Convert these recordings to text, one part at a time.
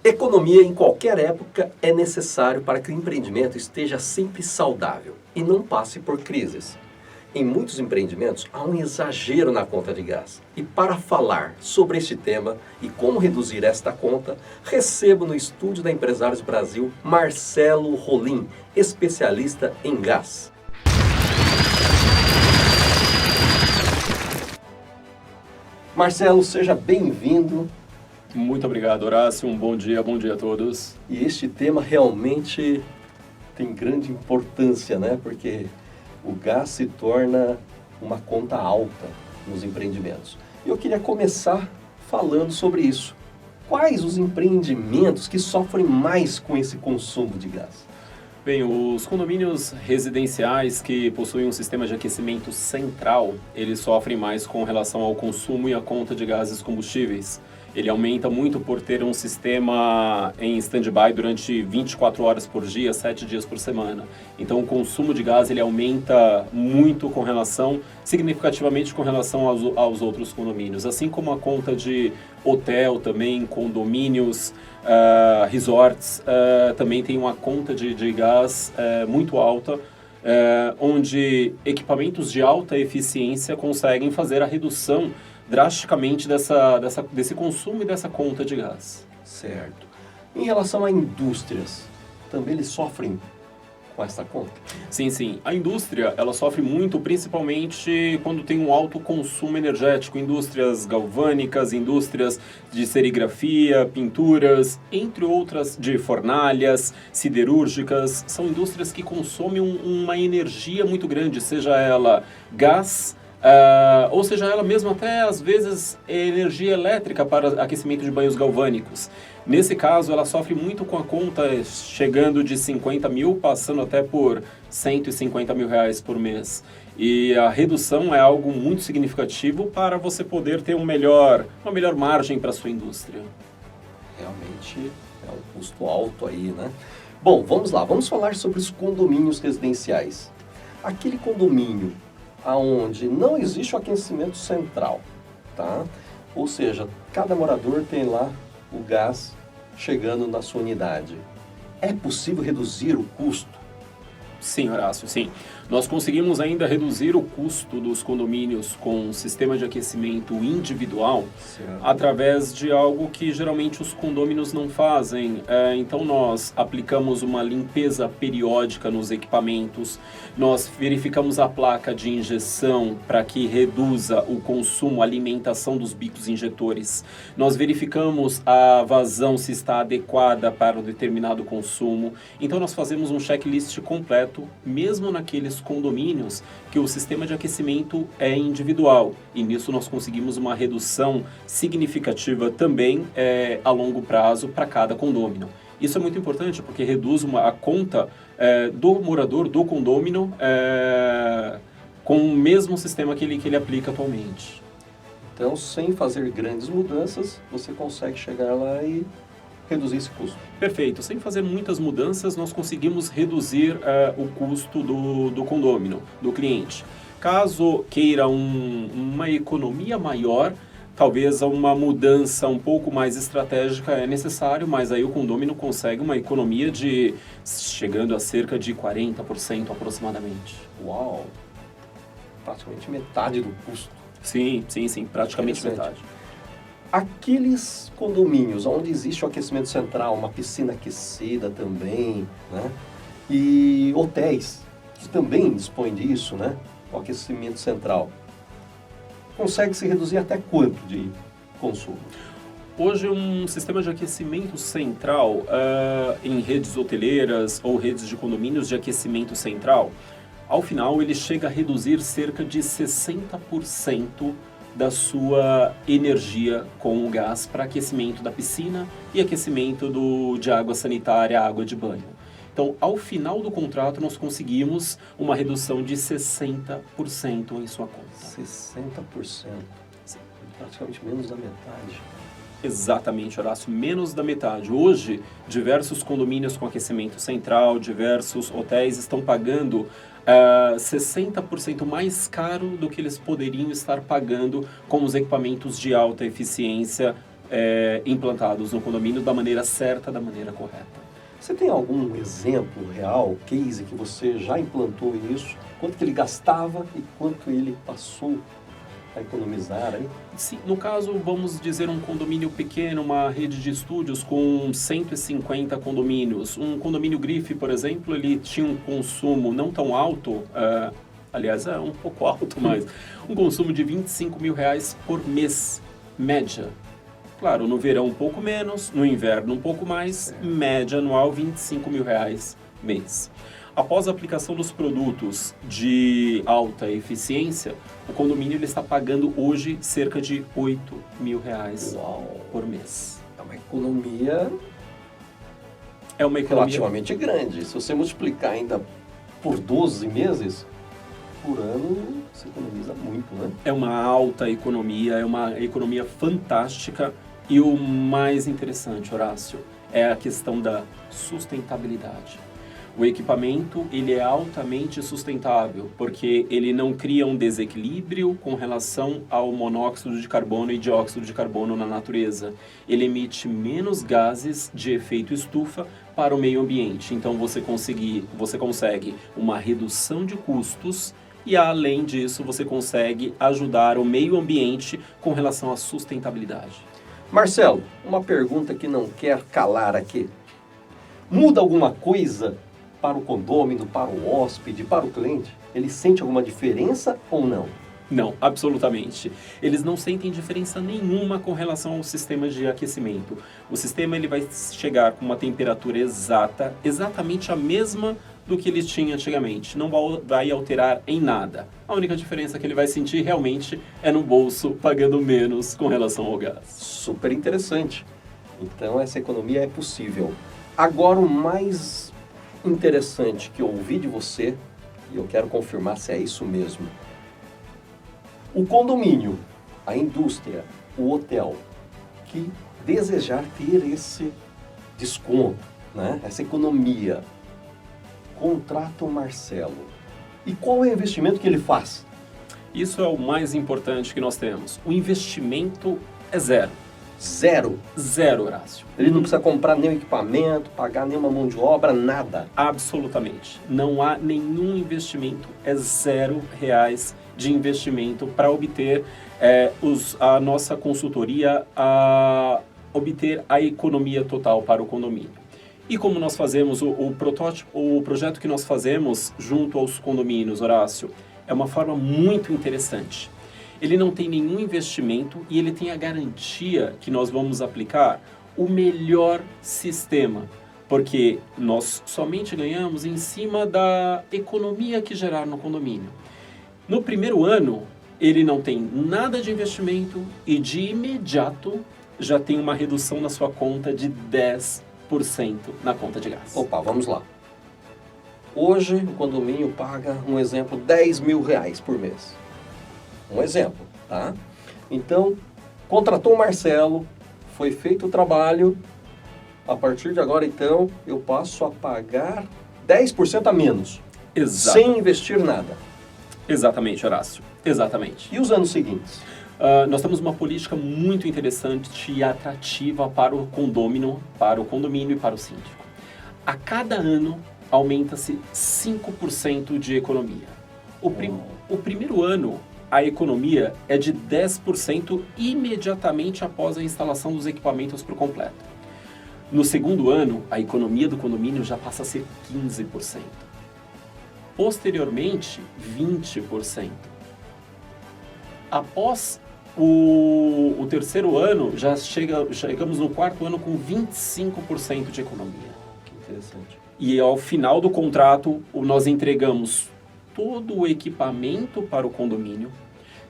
Economia em qualquer época é necessário para que o empreendimento esteja sempre saudável e não passe por crises. Em muitos empreendimentos há um exagero na conta de gás. E para falar sobre este tema e como reduzir esta conta, recebo no estúdio da Empresários Brasil Marcelo Rolim, especialista em gás. Marcelo, seja bem-vindo. Muito obrigado, Horácio. Um bom dia a todos. E este tema realmente tem grande importância, né? Porque o gás se torna uma conta alta nos empreendimentos. E eu queria começar falando sobre isso. Quais os empreendimentos que sofrem mais com esse consumo de gás? Bem, os condomínios residenciais que possuem um sistema de aquecimento central, eles sofrem mais com relação ao consumo e à conta de gases combustíveis. Ele aumenta muito por ter um sistema em stand-by durante 24 horas por dia, 7 dias por semana. Então, o consumo de gás ele aumenta muito significativamente com relação aos outros condomínios. Assim como a conta de hotel também, condomínios, resorts, também tem uma conta de gás muito alta, onde equipamentos de alta eficiência conseguem fazer a redução drasticamente desse consumo e dessa conta de gás. Certo. Em relação a indústrias, também eles sofrem com essa conta? Sim. A indústria, ela sofre muito, principalmente quando tem um alto consumo energético. Indústrias galvânicas, indústrias de serigrafia, pinturas, entre outras, de fornalhas, siderúrgicas. São indústrias que consomem uma energia muito grande, seja ela gás, ou seja, ela mesmo até, às vezes, energia elétrica para aquecimento de banhos galvânicos. Nesse caso, ela sofre muito com a conta chegando de 50 mil, passando até por 150 mil reais por mês. E a redução é algo muito significativo para você poder ter uma melhor margem para a sua indústria. Realmente é um custo alto aí, né? Bom, vamos lá, vamos falar sobre os condomínios residenciais. Aquele condomínio aonde não existe o aquecimento central, tá? Ou seja, cada morador tem lá o gás chegando na sua unidade. É possível reduzir o custo? Sim, Horácio, sim. Nós conseguimos ainda reduzir o custo dos condomínios com um sistema de aquecimento individual, certo, através de algo que geralmente os condôminos não fazem. Então nós aplicamos uma limpeza periódica nos equipamentos, nós verificamos a placa de injeção para que reduza o consumo, a alimentação dos bicos injetores. Nós verificamos a vazão se está adequada para um determinado consumo. Então nós fazemos um checklist completo, mesmo naqueles condomínios que o sistema de aquecimento é individual, e nisso nós conseguimos uma redução significativa também a longo prazo para cada condomínio. Isso é muito importante porque reduz a conta do morador do condômino com o mesmo sistema que ele aplica atualmente. Então, sem fazer grandes mudanças, você consegue chegar lá e reduzir esse custo. Perfeito. Sem fazer muitas mudanças, nós conseguimos reduzir o custo do condômino, do cliente. Caso queira uma economia maior, talvez uma mudança um pouco mais estratégica é necessário, mas aí o condômino consegue uma economia chegando a cerca de 40% aproximadamente. Uau! Praticamente metade do custo. Sim, praticamente metade. Aqueles condomínios onde existe o aquecimento central, uma piscina aquecida também, né? E hotéis que também dispõem disso, né? O aquecimento central. Consegue-se reduzir até quanto de consumo? Hoje, um sistema de aquecimento central em redes hoteleiras ou redes de condomínios de aquecimento central, ao final ele chega a reduzir cerca de 60% da sua energia com o gás para aquecimento da piscina e aquecimento de água sanitária, água de banho. Então, ao final do contrato, nós conseguimos uma redução de 60% em sua conta. 60%? Sim. Praticamente menos da metade. Exatamente, Horácio, menos da metade. Hoje, diversos condomínios com aquecimento central, diversos hotéis estão pagando 60% mais caro do que eles poderiam estar pagando com os equipamentos de alta eficiência implantados no condomínio da maneira certa, da maneira correta. Você tem algum exemplo real, case, que você já implantou isso? Quanto que ele gastava e quanto ele passou a economizar aí? Sim, no caso, vamos dizer um condomínio pequeno, uma rede de estúdios com 150 condomínios. Um condomínio Grife, por exemplo, ele tinha um consumo não tão alto, aliás, é um pouco alto, mas um consumo de R$ 25.000 por mês, média. Claro, no verão um pouco menos, no inverno um pouco mais, média anual R$ 25.000 mês. Após a aplicação dos produtos de alta eficiência, o condomínio ele está pagando hoje cerca de R$ 8.000 por mês. É uma economia relativamente relativamente grande. Se você multiplicar ainda por 12 meses, por ano, você economiza muito, né? É uma alta economia, é uma economia fantástica. E o mais interessante, Horácio, é a questão da sustentabilidade. O equipamento ele é altamente sustentável, porque ele não cria um desequilíbrio com relação ao monóxido de carbono e dióxido de carbono na natureza. Ele emite menos gases de efeito estufa para o meio ambiente. Então você consegue uma redução de custos e, além disso, você consegue ajudar o meio ambiente com relação à sustentabilidade. Marcelo, uma pergunta que não quer calar aqui. Muda alguma coisa para o condômino, para o hóspede, para o cliente? Ele sente alguma diferença ou não? Não, absolutamente. Eles não sentem diferença nenhuma com relação ao sistema de aquecimento. O sistema ele vai chegar com uma temperatura exata, exatamente a mesma do que ele tinha antigamente. Não vai alterar em nada. A única diferença que ele vai sentir realmente é no bolso, pagando menos com relação ao gás. Super interessante. Então essa economia é possível. Agora o mais interessante que eu ouvi de você, e eu quero confirmar se é isso mesmo. O condomínio, a indústria, o hotel, que desejar ter esse desconto, né? Essa economia, contrata o Marcelo. E qual é o investimento que ele faz? Isso é o mais importante que nós temos. O investimento é zero. Zero? Zero, Horácio. Ele não precisa comprar nenhum equipamento, pagar nenhuma mão de obra, nada? Absolutamente. Não há nenhum investimento. É R$ 0 de investimento para obter a nossa consultoria, a obter a economia total para o condomínio. E como nós fazemos o projeto que nós fazemos junto aos condomínios, Horácio, é uma forma muito interessante. Ele não tem nenhum investimento e ele tem a garantia que nós vamos aplicar o melhor sistema, porque nós somente ganhamos em cima da economia que gerar no condomínio. No primeiro ano, ele não tem nada de investimento e de imediato já tem uma redução na sua conta de 10% na conta de gás. Opa, vamos lá. Hoje o condomínio paga, um exemplo, R$ 10.000 por mês. Um exemplo, tá? Então, contratou o Marcelo, foi feito o trabalho, a partir de agora, então, eu passo a pagar 10% a menos. Exato. Sem investir nada. Exatamente, Horácio. Exatamente. E os anos seguintes? Nós temos uma política muito interessante e atrativa para o condomínio e para o síndico. A cada ano, aumenta-se 5% de economia. O primeiro ano, a economia é de 10% imediatamente após a instalação dos equipamentos por completo. No segundo ano, a economia do condomínio já passa a ser 15%. Posteriormente, 20%. Após o terceiro ano, chegamos no quarto ano com 25% de economia. Que interessante. E ao final do contrato, nós entregamos todo o equipamento para o condomínio,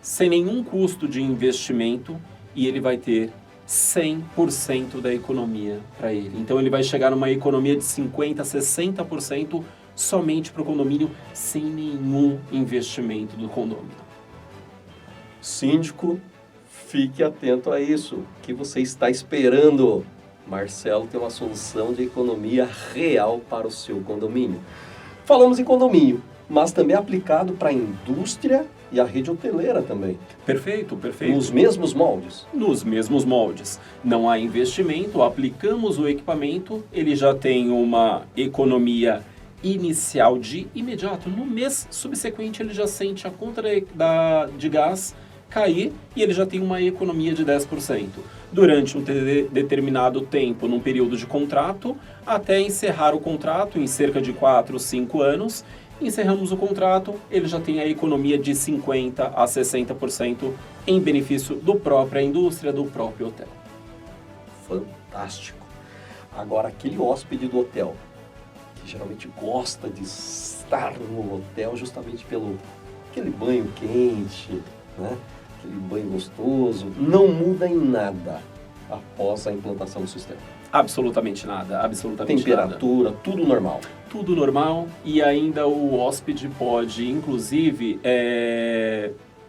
sem nenhum custo de investimento, e ele vai ter 100% da economia para ele. Então ele vai chegar numa economia de 50%, 60% somente para o condomínio, sem nenhum investimento do condomínio. Síndico, fique atento a isso. O que você está esperando? Marcelo tem uma solução de economia real para o seu condomínio. Falamos em condomínio, mas também aplicado para a indústria E a rede hoteleira também. Perfeito, perfeito. Nos mesmos moldes? Nos mesmos moldes. Não há investimento, aplicamos o equipamento, ele já tem uma economia inicial de imediato. No mês subsequente, ele já sente a conta de gás cair e ele já tem uma economia de 10%. Durante um determinado tempo, num período de contrato, até encerrar o contrato, em cerca de 4, 5 anos, encerramos o contrato, ele já tem a economia de 50% a 60% em benefício da própria indústria, do próprio hotel. Fantástico. Agora, aquele hóspede do hotel, que geralmente gosta de estar no hotel justamente pelo aquele banho quente, né? Aquele banho gostoso, não muda em nada após a implantação do sistema. Absolutamente nada, absolutamente Temperatura, nada. tudo normal. Tudo normal e ainda o hóspede pode, inclusive,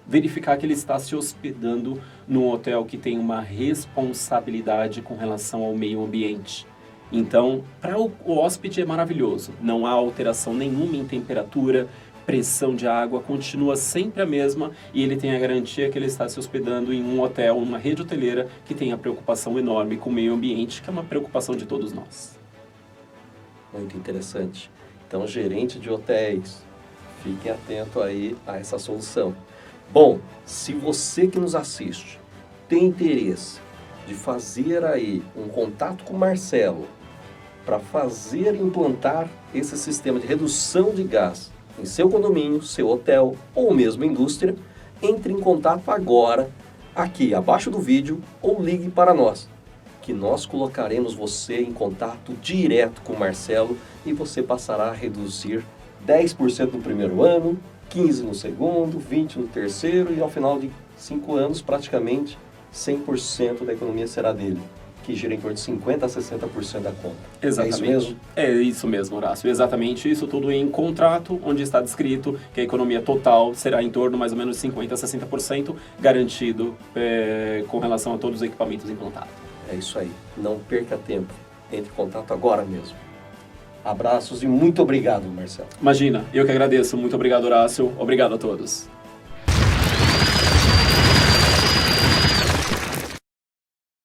verificar que ele está se hospedando num hotel que tem uma responsabilidade com relação ao meio ambiente. Então, para o hóspede é maravilhoso, não há alteração nenhuma em temperatura, pressão de água continua sempre a mesma e ele tem a garantia que ele está se hospedando em um hotel, uma rede hoteleira que tem a preocupação enorme com o meio ambiente, que é uma preocupação de todos nós. Muito interessante. Então, gerente de hotéis, fiquem atentos aí a essa solução. Bom, se você que nos assiste tem interesse de fazer aí um contato com o Marcelo para fazer e implantar esse sistema de redução de gás em seu condomínio, seu hotel ou mesmo indústria, entre em contato agora, aqui abaixo do vídeo, ou ligue para nós, que nós colocaremos você em contato direto com o Marcelo e você passará a reduzir 10% no primeiro ano, 15% no segundo, 20% no terceiro e ao final de 5 anos praticamente 100% da economia será dele, que gira em torno de 50% a 60% da conta. Exatamente. É isso mesmo? É isso mesmo, Horácio. Exatamente isso, tudo em contrato, onde está descrito que a economia total será em torno mais ou menos de 50% a 60% garantido com relação a todos os equipamentos implantados. É isso aí. Não perca tempo. Entre em contato agora mesmo. Abraços e muito obrigado, Marcelo. Imagina, eu que agradeço. Muito obrigado, Horácio. Obrigado a todos.